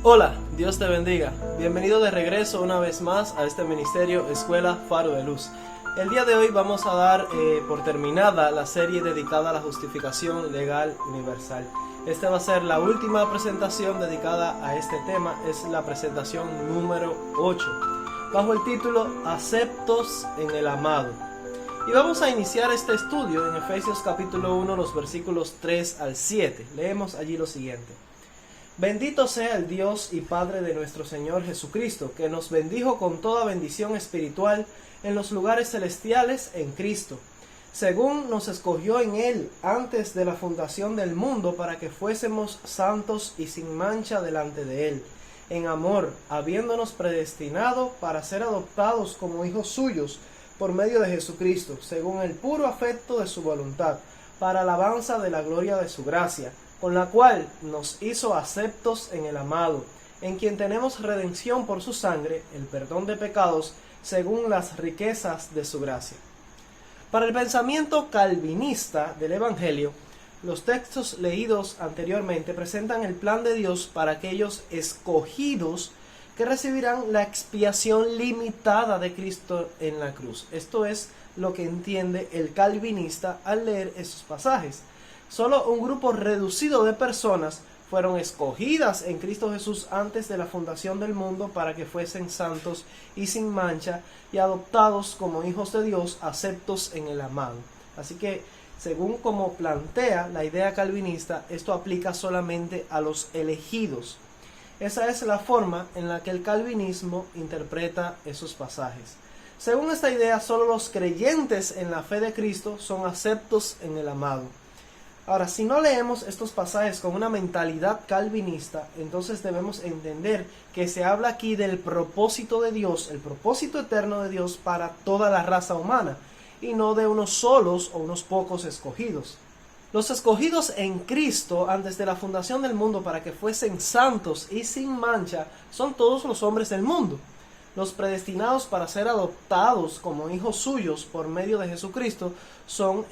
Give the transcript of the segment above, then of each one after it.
Hola, Dios te bendiga. Bienvenido de regreso una vez más a este ministerio Escuela Faro de Luz. El día de hoy vamos a dar por terminada la serie dedicada a la justificación legal universal. Esta va a ser la última presentación dedicada a este tema, es la presentación número 8, bajo el título Aceptos en el Amado. Y vamos a iniciar este estudio en Efesios capítulo 1, los versículos 3 al 7. Leemos allí lo siguiente. Bendito sea el Dios y Padre de nuestro Señor Jesucristo, que nos bendijo con toda bendición espiritual en los lugares celestiales en Cristo, según nos escogió en Él antes de la fundación del mundo para que fuésemos santos y sin mancha delante de Él, en amor, habiéndonos predestinado para ser adoptados como hijos suyos por medio de Jesucristo, según el puro afecto de su voluntad, para alabanza de la gloria de su gracia, con la cual nos hizo aceptos en el amado, en quien tenemos redención por su sangre, el perdón de pecados, según las riquezas de su gracia. Para el pensamiento calvinista del Evangelio, los textos leídos anteriormente presentan el plan de Dios para aquellos escogidos que recibirán la expiación limitada de Cristo en la cruz. Esto es lo que entiende el calvinista al leer esos pasajes. Solo un grupo reducido de personas fueron escogidas en Cristo Jesús antes de la fundación del mundo para que fuesen santos y sin mancha y adoptados como hijos de Dios, aceptos en el amado. Así que, según como plantea la idea calvinista, esto aplica solamente a los elegidos. Esa es la forma en la que el calvinismo interpreta esos pasajes. Según esta idea, solo los creyentes en la fe de Cristo son aceptos en el amado. Ahora, si no leemos estos pasajes con una mentalidad calvinista, entonces debemos entender que se habla aquí del propósito de Dios, el propósito eterno de Dios para toda la raza humana, y no de unos solos o unos pocos escogidos. Los escogidos en Cristo antes de la fundación del mundo para que fuesen santos y sin mancha son todos los hombres del mundo. Los predestinados para ser adoptados como hijos suyos por medio de Jesucristo son,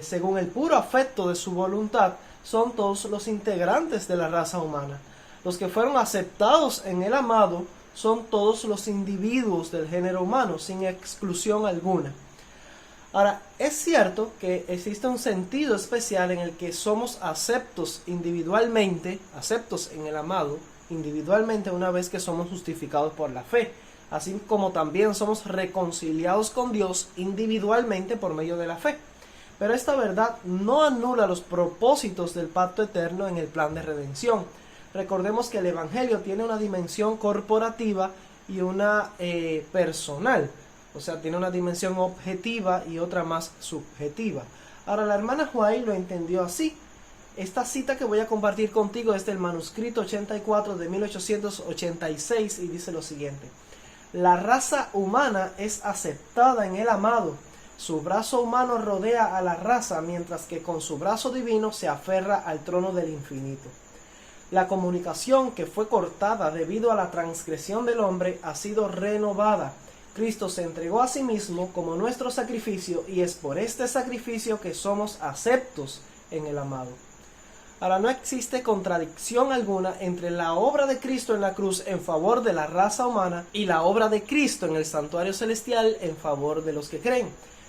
según el puro afecto de su voluntad, son todos los integrantes de la raza humana. Los que fueron aceptados en el amado son todos los individuos del género humano, sin exclusión alguna. Ahora, es cierto que existe un sentido especial en el que somos aceptos individualmente, aceptos en el amado, individualmente una vez que somos justificados por la fe. Así como también somos reconciliados con Dios individualmente por medio de la fe. Pero esta verdad no anula los propósitos del pacto eterno en el plan de redención. Recordemos que el Evangelio tiene una dimensión corporativa y una personal. O sea, tiene una dimensión objetiva y otra más subjetiva. Ahora, la hermana Huay lo entendió así. Esta cita que voy a compartir contigo es del manuscrito 84 de 1886 y dice lo siguiente. La raza humana es aceptada en el amado. Su brazo humano rodea a la raza, mientras que con su brazo divino se aferra al trono del infinito. La comunicación que fue cortada debido a la transgresión del hombre ha sido renovada. Cristo se entregó a sí mismo como nuestro sacrificio y es por este sacrificio que somos aceptos en el amado. Ahora, no existe contradicción alguna entre la obra de Cristo en la cruz en favor de la raza humana y la obra de Cristo en el santuario celestial en favor de los que creen.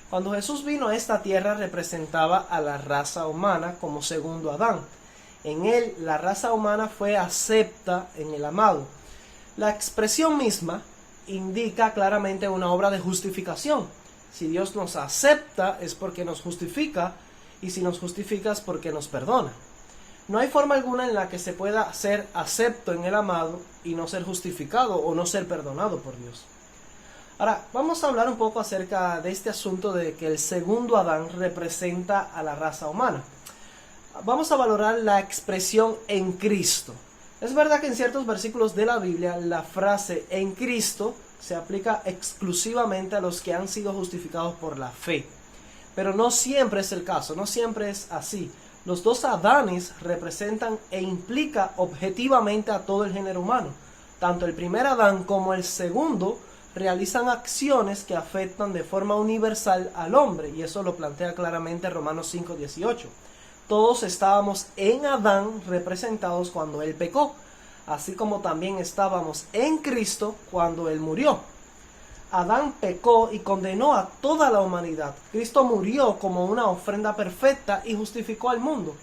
Cuando Jesús vino a esta tierra representaba a la raza humana como segundo Adán. En él la raza humana fue acepta en el amado. La expresión misma indica claramente una obra de justificación. Si Dios nos acepta es porque nos justifica, y si nos justifica es porque nos perdona. No hay forma alguna en la que se pueda ser acepto en el amado y no ser justificado o no ser perdonado por Dios. Ahora, vamos a hablar un poco acerca de este asunto de que el segundo Adán representa a la raza humana. Vamos a valorar la expresión en Cristo. Es verdad que en ciertos versículos de la Biblia la frase en Cristo se aplica exclusivamente a los que han sido justificados por la fe. Pero no siempre es el caso, no siempre es así. Los dos Adanes representan e implica objetivamente a todo el género humano. Tanto el primer Adán como el segundo realizan acciones que afectan de forma universal al hombre, y eso lo plantea claramente Romanos 5:18. Todos estábamos en Adán representados cuando él pecó. así como también estábamos en Cristo cuando Él murió. Adán pecó y condenó a toda la humanidad. Cristo murió como una ofrenda perfecta y justificó al mundo.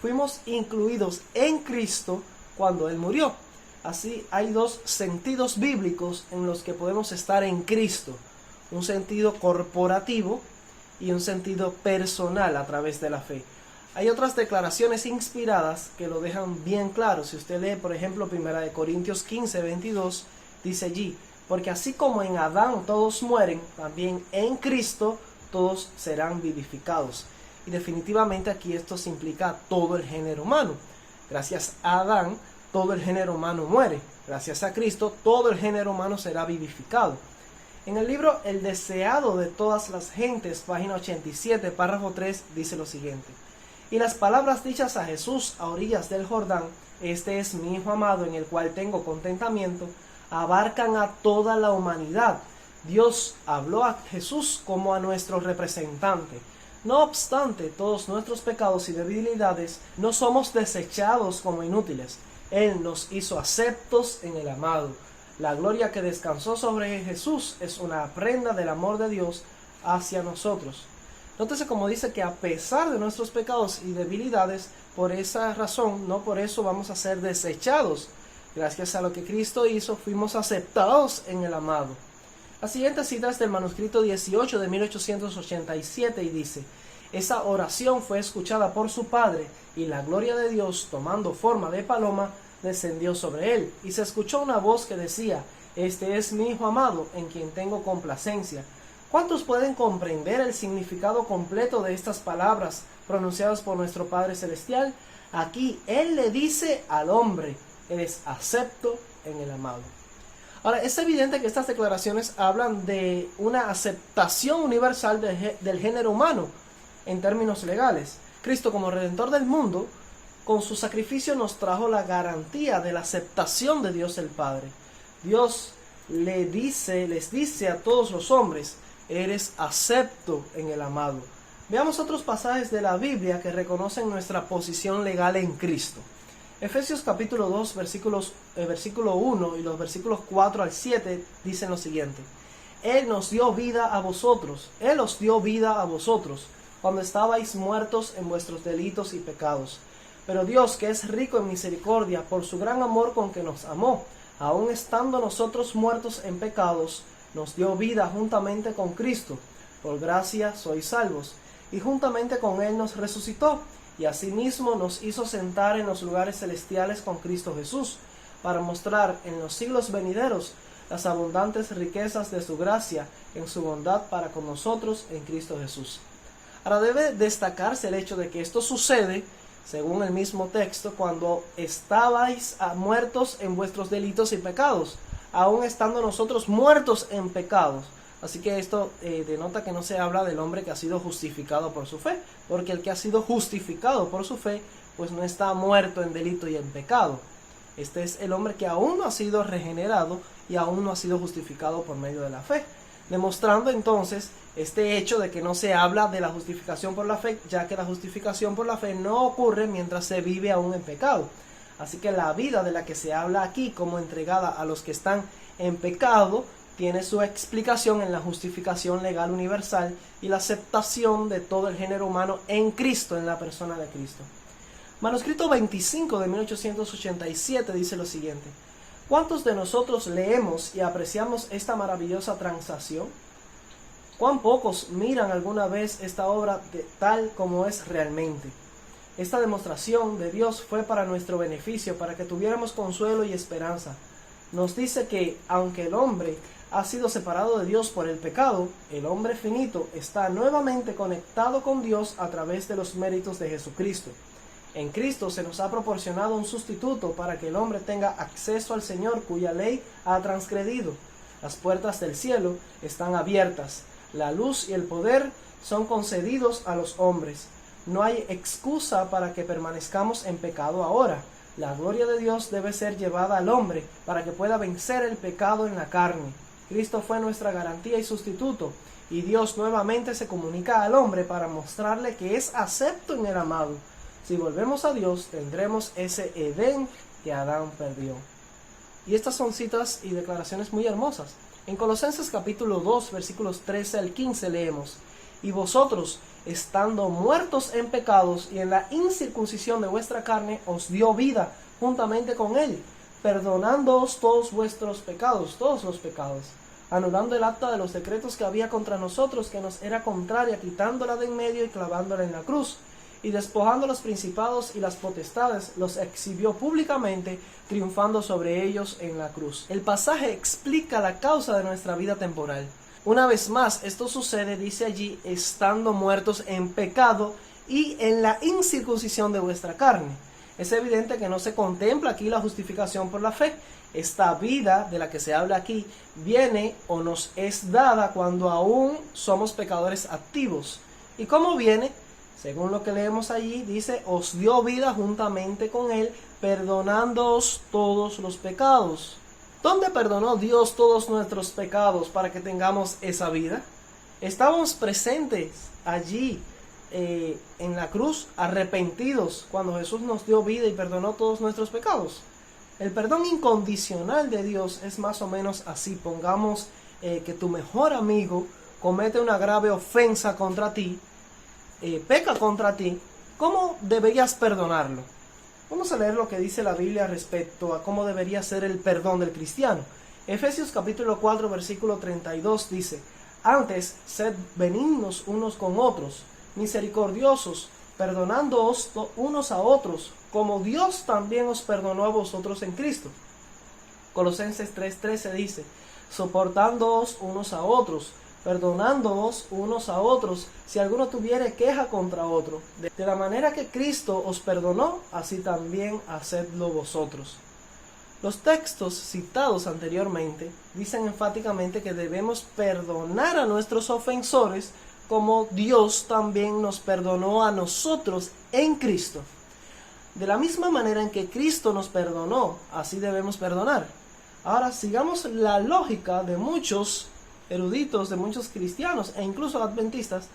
Fuimos incluidos en Cristo cuando Él murió. Así hay dos sentidos bíblicos en los que podemos estar en Cristo. Un sentido corporativo y un sentido personal a través de la fe. Hay otras declaraciones inspiradas que lo dejan bien claro. Si usted lee, por ejemplo, 1 Corintios 15, 22, dice allí: porque así como en Adán todos mueren, también en Cristo todos serán vivificados. Y definitivamente aquí esto se implica a todo el género humano. Gracias a Adán, todo el género humano muere. Gracias a Cristo, todo el género humano será vivificado. En el libro El deseado de todas las gentes, página 87, párrafo 3, dice lo siguiente: y las palabras dichas a Jesús a orillas del Jordán, este es mi Hijo amado en el cual tengo contentamiento, abarcan a toda la humanidad. Dios habló a Jesús como a nuestro representante. No obstante, todos nuestros pecados y debilidades no somos desechados como inútiles. Él nos hizo aceptos en el amado. La gloria que descansó sobre Jesús es una prenda del amor de Dios hacia nosotros. Nótese como dice que a pesar de nuestros pecados y debilidades, por esa razón, no por eso vamos a ser desechados. Gracias a lo que Cristo hizo, fuimos aceptados en el amado. La siguiente cita es del manuscrito 18 de 1887 y dice: esa oración fue escuchada por su Padre, y la gloria de Dios, tomando forma de paloma, descendió sobre él. Y se escuchó una voz que decía: este es mi Hijo amado, en quien tengo complacencia. ¿Cuántos pueden comprender el significado completo de estas palabras pronunciadas por nuestro Padre Celestial? Aquí Él le dice al hombre: eres acepto en el amado. Ahora, es evidente que estas declaraciones hablan de una aceptación universal del género humano en términos legales. Cristo, como Redentor del mundo, con su sacrificio nos trajo la garantía de la aceptación de Dios el Padre. Dios les dice a todos los hombres: eres acepto en el amado. Veamos otros pasajes de la Biblia que reconocen nuestra posición legal en Cristo. Efesios capítulo 2, versículo 1 y los versículos 4 al 7 dicen lo siguiente: Él nos dio vida a vosotros, Él os dio vida a vosotros, cuando estabais muertos en vuestros delitos y pecados. Pero Dios, que es rico en misericordia, por su gran amor con que nos amó, aun estando nosotros muertos en pecados, nos dio vida juntamente con Cristo. Por gracia sois salvos. Y juntamente con Él nos resucitó, y asimismo nos hizo sentar en los lugares celestiales con Cristo Jesús, para mostrar en los siglos venideros las abundantes riquezas de su gracia en su bondad para con nosotros en Cristo Jesús. Ahora debe destacarse el hecho de que esto sucede, según el mismo texto, cuando estabais muertos en vuestros delitos y pecados, aún estando nosotros muertos en pecados. Así que esto denota que no se habla del hombre que ha sido justificado por su fe, porque el que ha sido justificado por su fe, pues no está muerto en delito y en pecado. Este es el hombre que aún no ha sido regenerado y aún no ha sido justificado por medio de la fe, demostrando entonces este hecho de que no se habla de la justificación por la fe, ya que la justificación por la fe no ocurre mientras se vive aún en pecado. Así que la vida de la que se habla aquí como entregada a los que están en pecado tiene su explicación en la justificación legal universal y la aceptación de todo el género humano en Cristo, en la persona de Cristo. Manuscrito 25 de 1887 dice lo siguiente: ¿cuántos de nosotros leemos y apreciamos esta maravillosa transacción? ¿Cuán pocos miran alguna vez esta obra tal como es realmente? Esta demostración de Dios fue para nuestro beneficio, para que tuviéramos consuelo y esperanza. Nos dice que, aunque el hombre ha sido separado de Dios por el pecado, el hombre finito está nuevamente conectado con Dios a través de los méritos de Jesucristo. En Cristo se nos ha proporcionado un sustituto para que el hombre tenga acceso al Señor cuya ley ha transgredido. Las puertas del cielo están abiertas. La luz y el poder son concedidos a los hombres. No hay excusa para que permanezcamos en pecado ahora. La gloria de Dios debe ser llevada al hombre para que pueda vencer el pecado en la carne. Cristo fue nuestra garantía y sustituto, y Dios nuevamente se comunica al hombre para mostrarle que es acepto en el amado. Si volvemos a Dios, tendremos ese Edén que Adán perdió. Y estas son citas y declaraciones muy hermosas. En Colosenses capítulo 2, versículos 13 al 15 leemos: y vosotros, estando muertos en pecados y en la incircuncisión de vuestra carne, os dio vida juntamente con él, perdonándoos todos vuestros pecados, todos los pecados, anulando el acta de los decretos que había contra nosotros, que nos era contraria, quitándola de en medio y clavándola en la cruz. Y despojando los principados y las potestades, los exhibió públicamente, triunfando sobre ellos en la cruz. El pasaje explica la causa de nuestra vida temporal. Una vez más, esto sucede, dice allí, estando muertos en pecado y en la incircuncisión de vuestra carne. Es evidente que no se contempla aquí la justificación por la fe. Esta vida de la que se habla aquí viene o nos es dada cuando aún somos pecadores activos. ¿Y cómo viene? Según lo que leemos allí, dice, os dio vida juntamente con él, perdonándoos todos los pecados. ¿Dónde perdonó Dios todos nuestros pecados para que tengamos esa vida? Estábamos presentes allí en la cruz, arrepentidos, cuando Jesús nos dio vida y perdonó todos nuestros pecados. El perdón incondicional de Dios es más o menos así. Pongamos que tu mejor amigo comete una grave ofensa contra ti, peca contra ti. ¿Cómo deberías perdonarlo? Vamos a leer lo que dice la Biblia respecto a cómo debería ser el perdón del cristiano. Efesios capítulo 4 versículo 32 dice: antes, sed benignos unos con otros, misericordiosos, perdonándoos unos a otros, como Dios también os perdonó a vosotros en Cristo. Colosenses 3:13 dice: soportándoos unos a otros, perdonándoos unos a otros, si alguno tuviere queja contra otro. De la manera que Cristo os perdonó, así también hacedlo vosotros. Los textos citados anteriormente dicen enfáticamente que debemos perdonar a nuestros ofensores, como Dios también nos perdonó a nosotros en Cristo. De la misma manera en que Cristo nos perdonó, así debemos perdonar. Ahora sigamos la lógica de muchos eruditos, de muchos cristianos e incluso adventistas,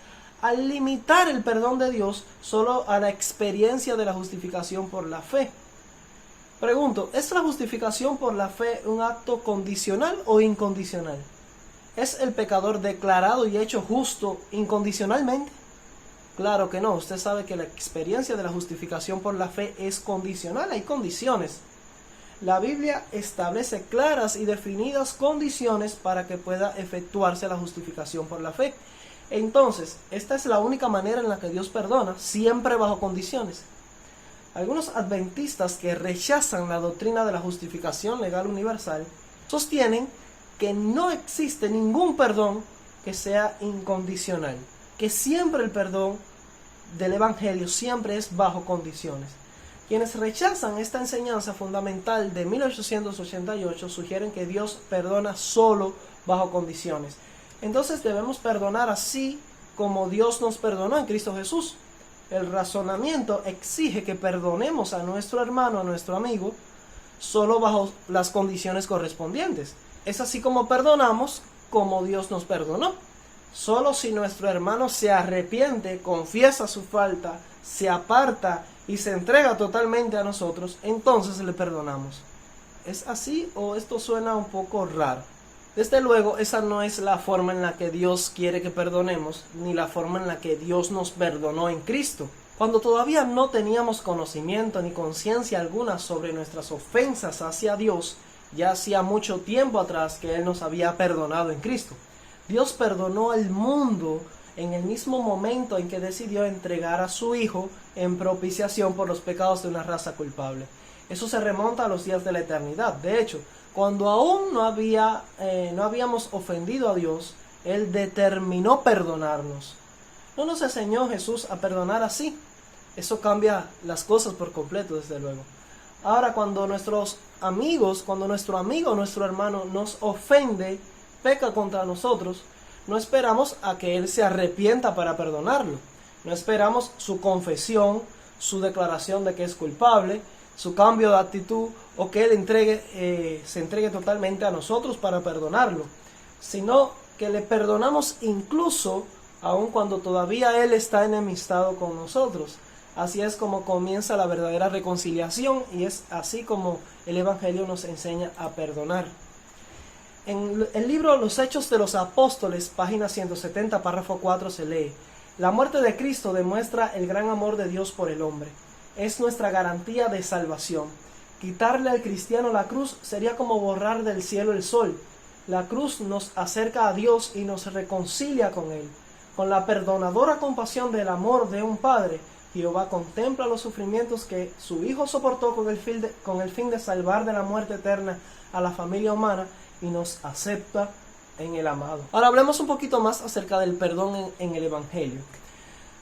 al limitar el perdón de Dios solo a la experiencia de la justificación por la fe. Pregunto, ¿es la justificación por la fe un acto condicional o incondicional? ¿Es el pecador declarado y hecho justo incondicionalmente? Claro que no. Usted sabe que la experiencia de la justificación por la fe es condicional, hay condiciones. La Biblia establece claras y definidas condiciones para que pueda efectuarse la justificación por la fe. Entonces, esta es la única manera en la que Dios perdona, siempre bajo condiciones. Algunos adventistas que rechazan la doctrina de la justificación legal universal sostienen que no existe ningún perdón que sea incondicional, que siempre el perdón del Evangelio siempre es bajo condiciones. Quienes rechazan esta enseñanza fundamental de 1888 sugieren que Dios perdona solo bajo condiciones. Entonces debemos perdonar así como Dios nos perdonó en Cristo Jesús. El razonamiento exige que perdonemos a nuestro hermano, a nuestro amigo, solo bajo las condiciones correspondientes. Es así como perdonamos como Dios nos perdonó. Solo si nuestro hermano se arrepiente, confiesa su falta, se aparta y se entrega totalmente a nosotros, entonces le perdonamos. ¿Es así o esto suena un poco raro? Desde luego, esa no es la forma en la que Dios quiere que perdonemos, ni la forma en la que Dios nos perdonó en Cristo. Cuando todavía no teníamos conocimiento ni conciencia alguna sobre nuestras ofensas hacia Dios, ya hacía mucho tiempo atrás que Él nos había perdonado en Cristo. Dios perdonó al mundo en el mismo momento en que decidió entregar a su Hijo en propiciación por los pecados de una raza culpable. Eso se remonta a los días de la eternidad. De hecho, cuando aún no habíamos ofendido a Dios, Él determinó perdonarnos. No nos enseñó Jesús a perdonar así. Eso cambia las cosas por completo, desde luego. Ahora, cuando nuestros amigos, cuando nuestro amigo, nuestro hermano nos ofende, peca contra nosotros, no esperamos a que Él se arrepienta para perdonarlo. No esperamos su confesión, su declaración de que es culpable, su cambio de actitud o que Él se entregue totalmente a nosotros para perdonarlo, sino que le perdonamos incluso aun cuando todavía Él está enemistado con nosotros. Así es como comienza la verdadera reconciliación y es así como el Evangelio nos enseña a perdonar. En el libro Los Hechos de los Apóstoles, página 170, párrafo 4, se lee: la muerte de Cristo demuestra el gran amor de Dios por el hombre. Es nuestra garantía de salvación. Quitarle al cristiano la cruz sería como borrar del cielo el sol. La cruz nos acerca a Dios y nos reconcilia con Él. Con la perdonadora compasión del amor de un padre, Jehová contempla los sufrimientos que su Hijo soportó con el fin de salvar de la muerte eterna a la familia humana y nos acepta en el amado. Ahora hablemos un poquito más acerca del perdón en el Evangelio.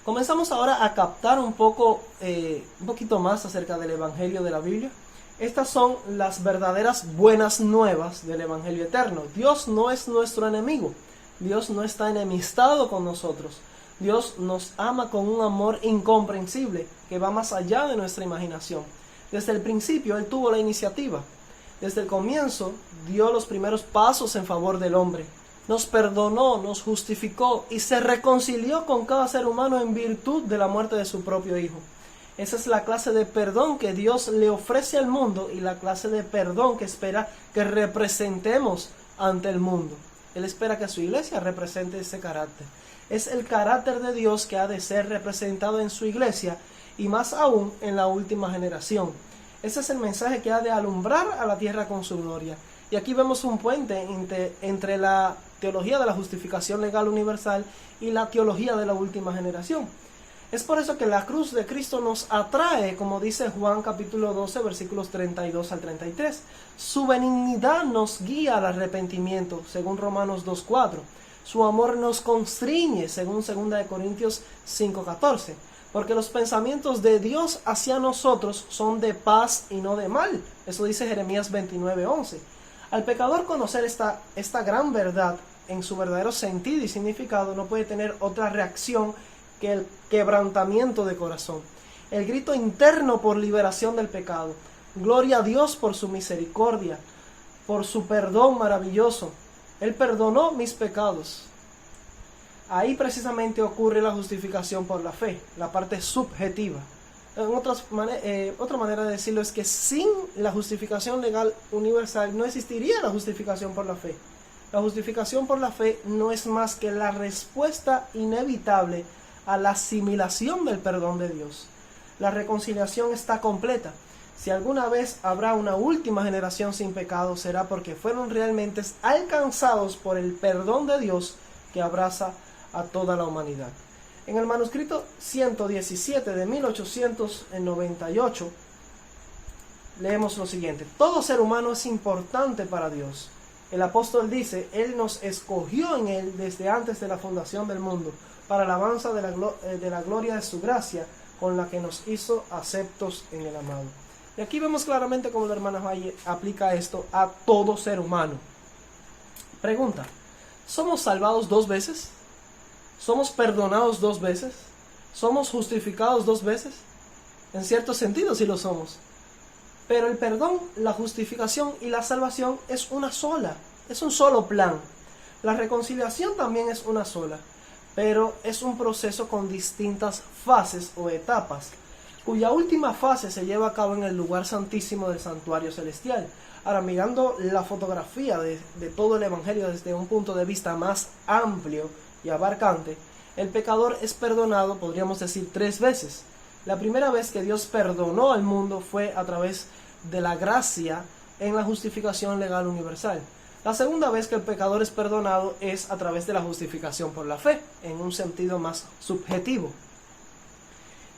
Comenzamos ahora a captar un poquito más acerca del Evangelio de la Biblia. Estas son las verdaderas buenas nuevas del Evangelio eterno. Dios no es nuestro enemigo. Dios no está enemistado con nosotros. Dios nos ama con un amor incomprensible que va más allá de nuestra imaginación. Desde el principio Él tuvo la iniciativa. Desde el comienzo dio los primeros pasos en favor del hombre. Nos perdonó, nos justificó y se reconcilió con cada ser humano en virtud de la muerte de su propio Hijo. Esa es la clase de perdón que Dios le ofrece al mundo y la clase de perdón que espera que representemos ante el mundo. Él espera que su iglesia represente ese carácter. Es el carácter de Dios que ha de ser representado en su iglesia y más aún en la última generación. Ese es el mensaje que ha de alumbrar a la tierra con su gloria. Y aquí vemos un puente entre la teología de la justificación legal universal y la teología de la última generación. Es por eso que la cruz de Cristo nos atrae, como dice Juan capítulo 12, versículos 32 al 33. Su benignidad nos guía al arrepentimiento, según Romanos 2:4. Su amor nos constriñe, según 2 Corintios 5:14. Porque los pensamientos de Dios hacia nosotros son de paz y no de mal. Eso dice Jeremías 29:11. Al pecador conocer esta gran verdad en su verdadero sentido y significado, no puede tener otra reacción que el quebrantamiento de corazón, el grito interno por liberación del pecado. Gloria a Dios por su misericordia, por su perdón maravilloso. Él perdonó mis pecados. Ahí precisamente ocurre la justificación por la fe, la parte subjetiva. Otra manera de decirlo es que sin la justificación legal universal no existiría la justificación por la fe. La justificación por la fe no es más que la respuesta inevitable a la asimilación del perdón de Dios. La reconciliación está completa. Si alguna vez habrá una última generación sin pecado, será porque fueron realmente alcanzados por el perdón de Dios que abraza a toda la humanidad. En el manuscrito 117 de 1898 leemos lo siguiente: todo ser humano es importante para Dios. El apóstol dice: Él nos escogió en Él desde antes de la fundación del mundo, para alabanza de la gloria de su gracia, con la que nos hizo aceptos en el amado. Y aquí vemos claramente cómo la hermana Valle aplica esto a todo ser humano. Pregunta: ¿somos salvados 2 veces? ¿Somos perdonados 2 veces? ¿Somos justificados 2 veces? En cierto sentido sí lo somos. Pero el perdón, la justificación y la salvación es una sola. Es un solo plan. La reconciliación también es una sola. Pero es un proceso con distintas fases o etapas, cuya última fase se lleva a cabo en el lugar santísimo del santuario celestial. Ahora, mirando la fotografía de todo el Evangelio desde un punto de vista más amplio y abarcante, el pecador es perdonado, podríamos decir, 3 veces. La primera vez que Dios perdonó al mundo fue a través de la gracia en la justificación legal universal. La segunda vez que el pecador es perdonado es a través de la justificación por la fe, en un sentido más subjetivo.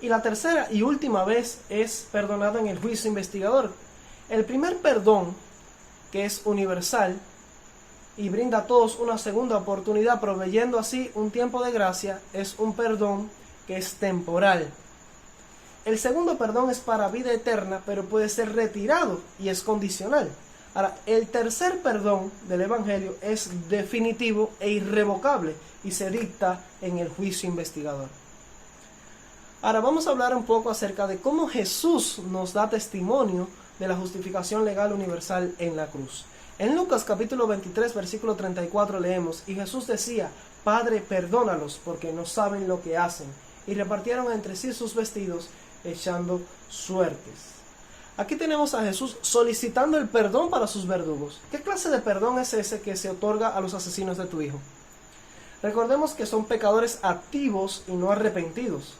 Y la tercera y última vez es perdonado en el juicio investigador. El primer perdón, que es universal y brinda a todos una segunda oportunidad, proveyendo así un tiempo de gracia, es un perdón que es temporal. El segundo perdón es para vida eterna, pero puede ser retirado y es condicional. Ahora, el tercer perdón del Evangelio es definitivo e irrevocable y se dicta en el juicio investigador. Ahora vamos a hablar un poco acerca de cómo Jesús nos da testimonio de la justificación legal universal en la cruz. En Lucas capítulo 23, versículo 34 leemos: y Jesús decía: Padre, perdónalos, porque no saben lo que hacen. Y repartieron entre sí sus vestidos, echando suertes. Aquí tenemos a Jesús solicitando el perdón para sus verdugos. ¿Qué clase de perdón es ese que se otorga a los asesinos de tu hijo? Recordemos que son pecadores activos y no arrepentidos.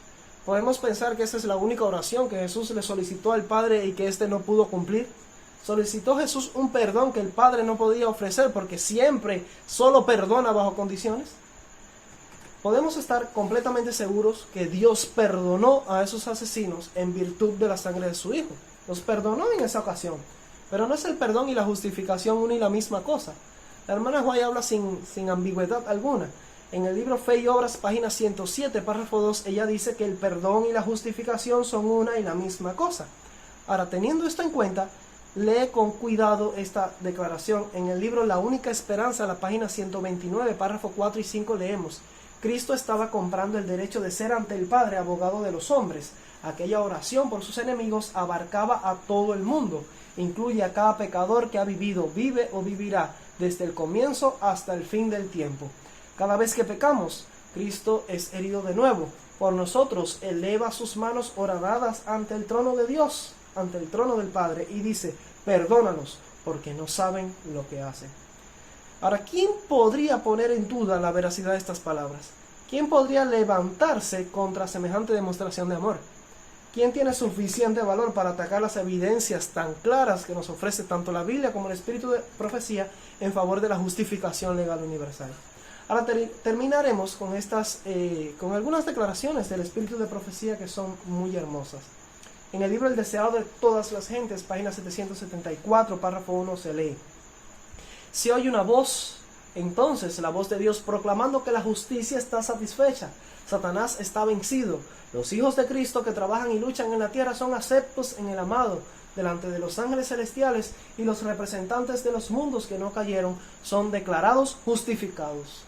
Podemos pensar que esa es la única oración que Jesús le solicitó al Padre y que éste no pudo cumplir. ¿Solicitó Jesús un perdón que el Padre no podía ofrecer porque siempre solo perdona bajo condiciones? Podemos estar completamente seguros que Dios perdonó a esos asesinos en virtud de la sangre de su Hijo. Los perdonó en esa ocasión. Pero no es el perdón y la justificación una y la misma cosa. La hermana White habla sin ambigüedad alguna. En el libro Fe y Obras, página 107, párrafo 2, ella dice que el perdón y la justificación son una y la misma cosa. Ahora, teniendo esto en cuenta, lee con cuidado esta declaración. En el libro La Única Esperanza, la página 129, párrafo 4 y 5, leemos: Cristo estaba comprando el derecho de ser ante el Padre abogado de los hombres. Aquella oración por sus enemigos abarcaba a todo el mundo. Incluye a cada pecador que ha vivido, vive o vivirá desde el comienzo hasta el fin del tiempo. Cada vez que pecamos, Cristo es herido de nuevo. Por nosotros eleva sus manos horadadas ante el trono de Dios, ante el trono del Padre, y dice: perdónalos, porque no saben lo que hacen. Ahora, ¿quién podría poner en duda la veracidad de estas palabras? ¿Quién podría levantarse contra semejante demostración de amor? ¿Quién tiene suficiente valor para atacar las evidencias tan claras que nos ofrece tanto la Biblia como el Espíritu de profecía en favor de la justificación legal universal? Ahora terminaremos con algunas declaraciones del Espíritu de profecía que son muy hermosas. En el libro El deseado de todas las gentes, página 774, párrafo 1, se lee: Se oye una voz, entonces la voz de Dios proclamando que la justicia está satisfecha. Satanás está vencido. Los hijos de Cristo que trabajan y luchan en la tierra son aceptos en el amado. Delante de los ángeles celestiales y los representantes de los mundos que no cayeron son declarados justificados.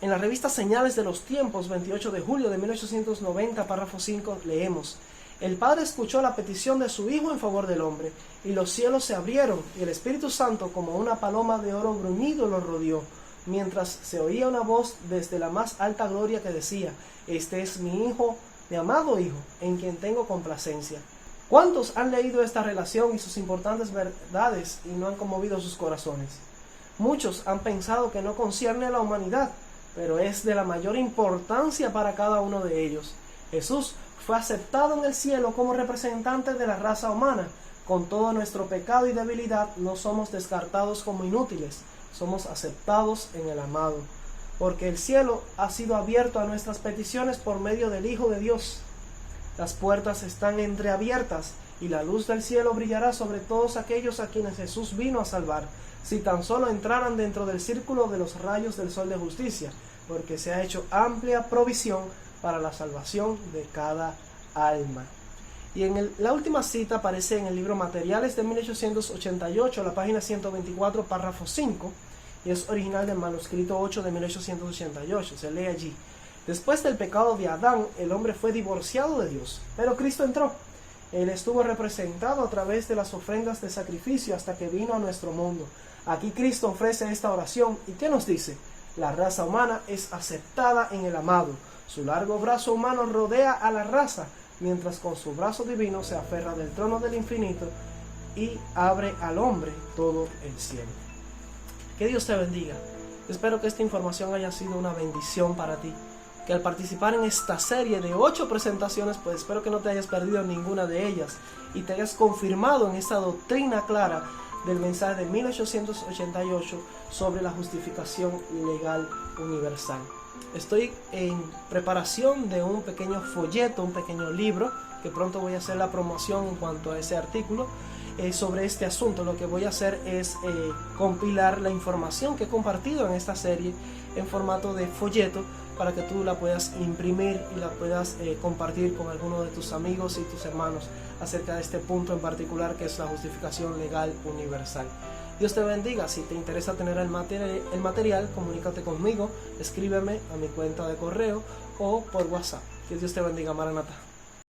En la revista Señales de los Tiempos, 28 de julio de 1890, párrafo 5, leemos: El Padre escuchó la petición de su Hijo en favor del hombre, y los cielos se abrieron, y el Espíritu Santo, como una paloma de oro bruñido, lo rodeó, mientras se oía una voz desde la más alta gloria que decía: Este es mi Hijo, mi amado Hijo, en quien tengo complacencia. ¿Cuántos han leído esta relación y sus importantes verdades y no han conmovido sus corazones? Muchos han pensado que no concierne a la humanidad, pero es de la mayor importancia para cada uno de ellos. Jesús fue aceptado en el cielo como representante de la raza humana. Con todo nuestro pecado y debilidad, no somos descartados como inútiles, somos aceptados en el amado, porque el cielo ha sido abierto a nuestras peticiones por medio del Hijo de Dios. Las puertas están entreabiertas y la luz del cielo brillará sobre todos aquellos a quienes Jesús vino a salvar, si tan solo entraran dentro del círculo de los rayos del sol de justicia, porque se ha hecho amplia provisión para la salvación de cada alma. Y la última cita aparece en el libro Materiales de 1888, la página 124, párrafo 5, y es original del manuscrito 8 de 1888. Se lee allí: Después del pecado de Adán, el hombre fue divorciado de Dios, pero Cristo entró. Él estuvo representado a través de las ofrendas de sacrificio hasta que vino a nuestro mundo. Aquí Cristo ofrece esta oración, ¿y qué nos dice? La raza humana es aceptada en el amado. Su largo brazo humano rodea a la raza, mientras con su brazo divino se aferra del trono del infinito y abre al hombre todo el cielo. Que Dios te bendiga. Espero que esta información haya sido una bendición para ti. Que al participar en esta serie de 8 presentaciones, pues espero que no te hayas perdido ninguna de ellas y te hayas confirmado en esta doctrina clara del mensaje de 1888 sobre la justificación legal universal. Estoy en preparación de un pequeño folleto, un pequeño libro, que pronto voy a hacer la promoción en cuanto a ese artículo sobre este asunto. Lo que voy a hacer es compilar la información que he compartido en esta serie en formato de folleto para que tú la puedas imprimir y la puedas compartir con alguno de tus amigos y tus hermanos acerca de este punto en particular, que es la justificación legal universal. Dios te bendiga. Si te interesa tener el material, comunícate conmigo, escríbeme a mi cuenta de correo o por WhatsApp. Que Dios te bendiga. Maranata.